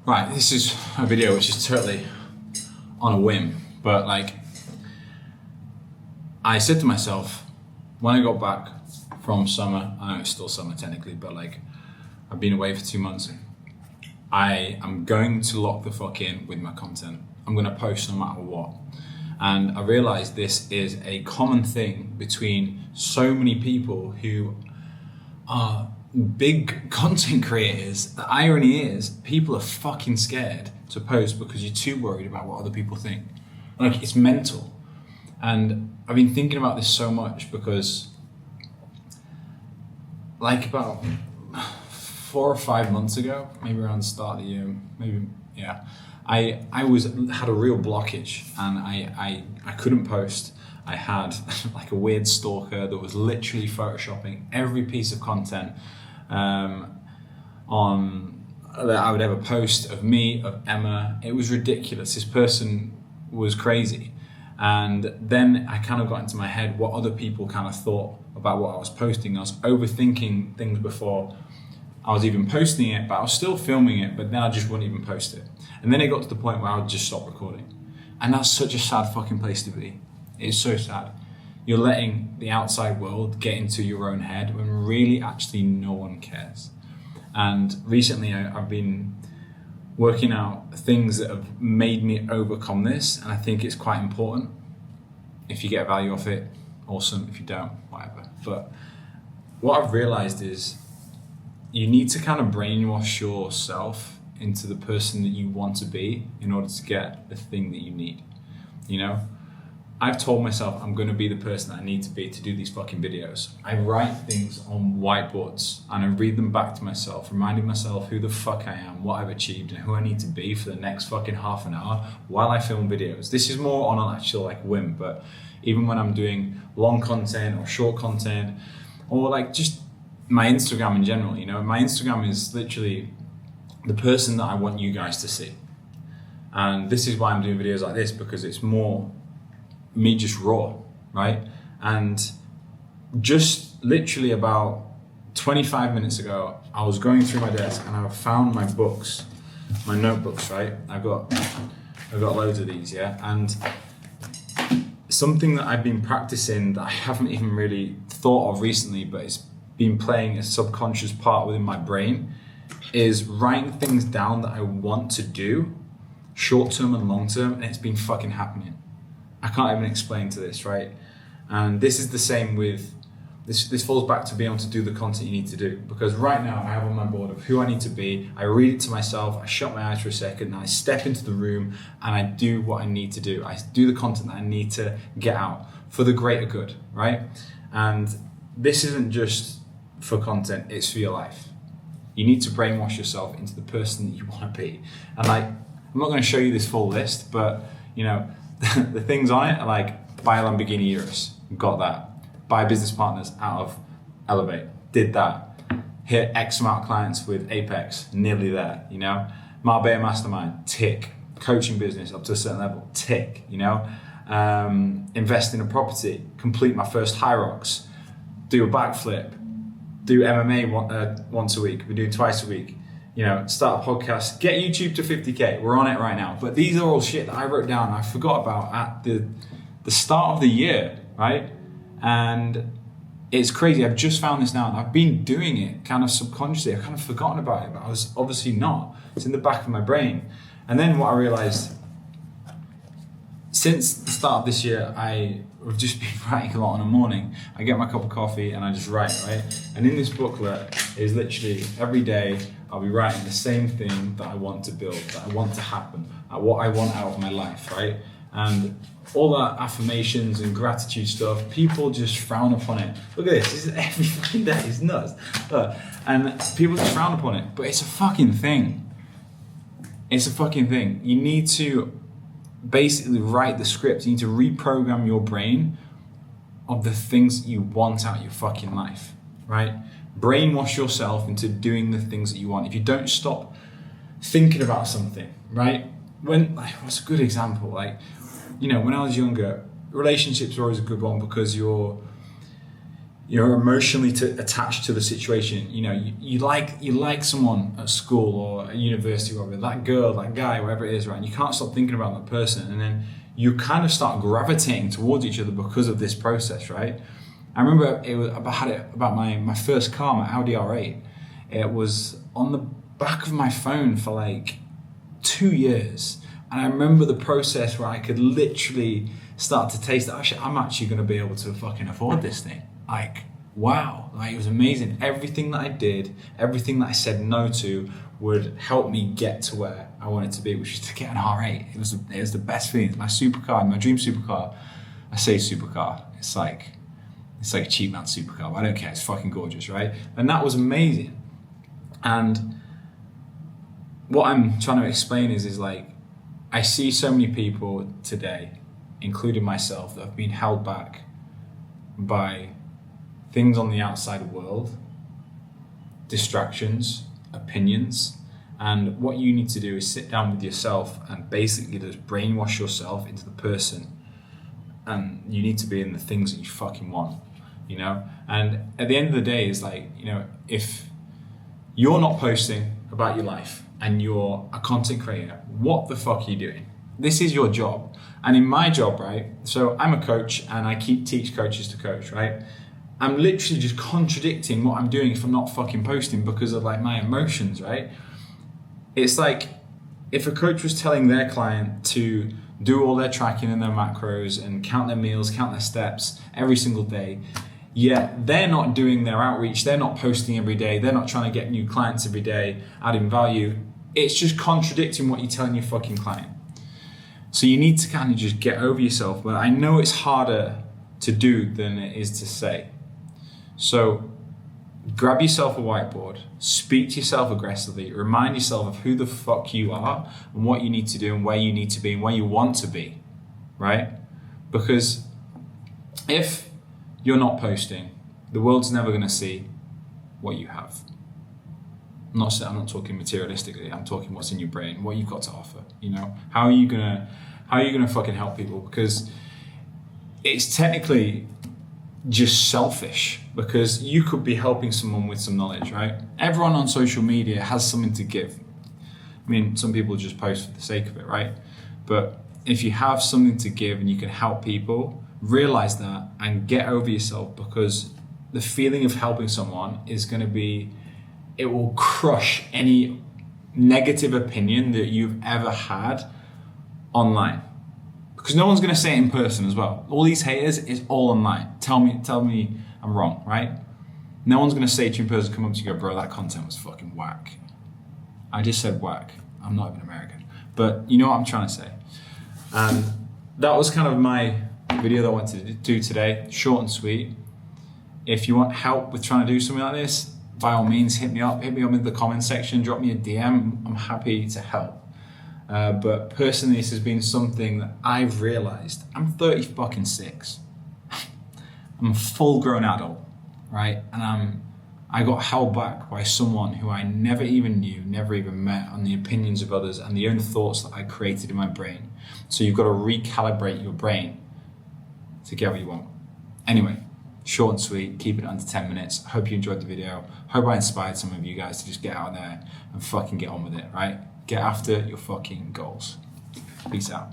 Right, this is a video which is totally on a whim, but like, I said to myself, when I got back from summer, I know it's still summer technically, but like, I've been away for 2 months. I am going to lock the fuck in with my content. I'm gonna post no matter what. And I realized this is a common thing between so many people who are big content creators. The irony is people are fucking scared to post because you're too worried about what other people think. Like, it's mental. And I've been thinking about this so much because like about 4 or 5 months ago, maybe around the start of the year, I had a real blockage and I couldn't post. I had like a weird stalker that was literally photoshopping every piece of content on that I would ever post of me, of Emma. It was ridiculous. This person was crazy. And then I kind of got into my head what other people kind of thought about what I was posting. I was overthinking things before I was even posting it, but I was still filming it, but then I just wouldn't even post it. And then it got to the point where I would just stop recording. And that's such a sad fucking place to be. It's so sad. You're letting the outside world get into your own head when really actually no one cares. And recently I've been working out things that have made me overcome this, and I think it's quite important. If you get value off it, awesome. If you don't, whatever. But what I've realized is you need to kind of brainwash yourself into the person that you want to be in order to get the thing that you need. You know, I've told myself I'm going to be the person that I need to be to do these fucking videos. I write things on whiteboards and I read them back to myself, reminding myself who the fuck I am, what I've achieved, and who I need to be for the next fucking half an hour while I film videos. This is more on an actual like whim, but even when I'm doing long content or short content, or like just my Instagram in general, you know, my Instagram is literally the person that I want you guys to see. And this is why I'm doing videos like this, because it's more me just raw, right? And just literally about 25 minutes ago, I was going through my desk and I found my books, my notebooks, right? I've got loads of these, yeah? And something that I've been practicing that I haven't even really thought of recently, but it's been playing a subconscious part within my brain, is writing things down that I want to do, short term and long term, and it's been fucking happening. I can't even explain to this, right? And this is the same with, this falls back to being able to do the content you need to do. Because right now I have on my board of who I need to be, I read it to myself, I shut my eyes for a second, and I step into the room and I do what I need to do. I do the content that I need to get out for the greater good, right? And this isn't just for content, it's for your life. You need to brainwash yourself into the person that you want to be. And like, I'm not going to show you this full list, but you know, the things on it are like, buy a Lamborghini Urus, got that. Buy business partners out of Elevate, did that. Hit X amount of clients with Apex, nearly there, you know. Marbella Mastermind, tick. Coaching business up to a certain level, tick, you know. Invest in a property, complete my first high rocks, do a backflip, do MMA once a week, we do twice a week. You know, start a podcast, get YouTube to 50K. We're on it right now. But these are all shit that I wrote down and I forgot about at the start of the year, right? And it's crazy. I've just found this now and I've been doing it kind of subconsciously. I've kind of forgotten about it, but I was obviously not. It's in the back of my brain. And then what I realized, since the start of this year, I've just been writing a lot in the morning. I get my cup of coffee and I just write, right? And in this booklet is literally every day I'll be writing the same thing that I want to build, that I want to happen, what I want out of my life, right? And all that affirmations and gratitude stuff, people just frown upon it. Look at this, this is every fucking day, it's nuts. Look, and people just frown upon it, but it's a fucking thing. It's a fucking thing. You need to basically write the script. You need to reprogram your brain of the things that you want out of your fucking life, right? Brainwash yourself into doing the things that you want. If you don't stop thinking about something, right? What's a good example? Like, you know, when I was younger, relationships were always a good one because you're emotionally attached to the situation. You know, you like someone at school or at university, or whatever, that girl, that guy, whatever it is, right? And you can't stop thinking about that person, and then you kind of start gravitating towards each other because of this process, right? I remember I had it about my first car, my Audi R8. It was on the back of my phone for like 2 years, and I remember the process where I could literally start to taste that, actually, I'm actually going to be able to fucking afford this thing. Like, wow, like it was amazing. Everything that I did, everything that I said no to would help me get to where I wanted to be, which is to get an R8. It was the best feeling. It's my supercar, my dream supercar. I say supercar, it's like a cheap man supercar, but I don't care, it's fucking gorgeous, right? And that was amazing. And what I'm trying to explain is like, I see so many people today, including myself, that have been held back by things on the outside world, distractions, opinions. And what you need to do is sit down with yourself and basically just brainwash yourself into the person, and you need to be in the things that you fucking want, you know? And at the end of the day, it's like, you know, if you're not posting about your life and you're a content creator, what the fuck are you doing? This is your job. And in my job, right, so I'm a coach and I teach coaches to coach, right? I'm literally just contradicting what I'm doing if I'm not fucking posting because of like my emotions, right? It's like if a coach was telling their client to do all their tracking and their macros and count their meals, count their steps every single day, yet they're not doing their outreach, they're not posting every day, they're not trying to get new clients every day, adding value. It's just contradicting what you're telling your fucking client. So you need to kind of just get over yourself, but I know it's harder to do than it is to say. So grab yourself a whiteboard, speak to yourself aggressively, remind yourself of who the fuck you are and what you need to do and where you need to be and where you want to be, right? Because if you're not posting, the world's never going to see what you have. I'm not talking materialistically, I'm talking what's in your brain, what you've got to offer, you know? How are you gonna fucking help people? Because it's technically just selfish, because you could be helping someone with some knowledge, right? Everyone on social media has something to give. I mean, some people just post for the sake of it, right? But if you have something to give and you can help people, realize that and get over yourself, because the feeling of helping someone is going to be, it will crush any negative opinion that you've ever had online. Because no one's going to say it in person as well. All these haters is all online. Tell me I'm wrong, right? No one's going to say to you in person, come up to you and go, bro, that content was fucking whack. I just said whack. I'm not even American. But you know what I'm trying to say. And that was kind of my video that I wanted to do today. Short and sweet. If you want help with trying to do something like this, by all means, hit me up in the comment section, drop me a DM. I'm happy to help. But personally, this has been something that I've realized. I'm 36. I'm a full grown adult, right? And I got held back by someone who I never even knew, never even met, on the opinions of others and the own thoughts that I created in my brain. So you've got to recalibrate your brain to get what you want. Anyway, short and sweet, keep it under 10 minutes. Hope you enjoyed the video. Hope I inspired some of you guys to just get out there and fucking get on with it, right? Get after your fucking goals. Peace out.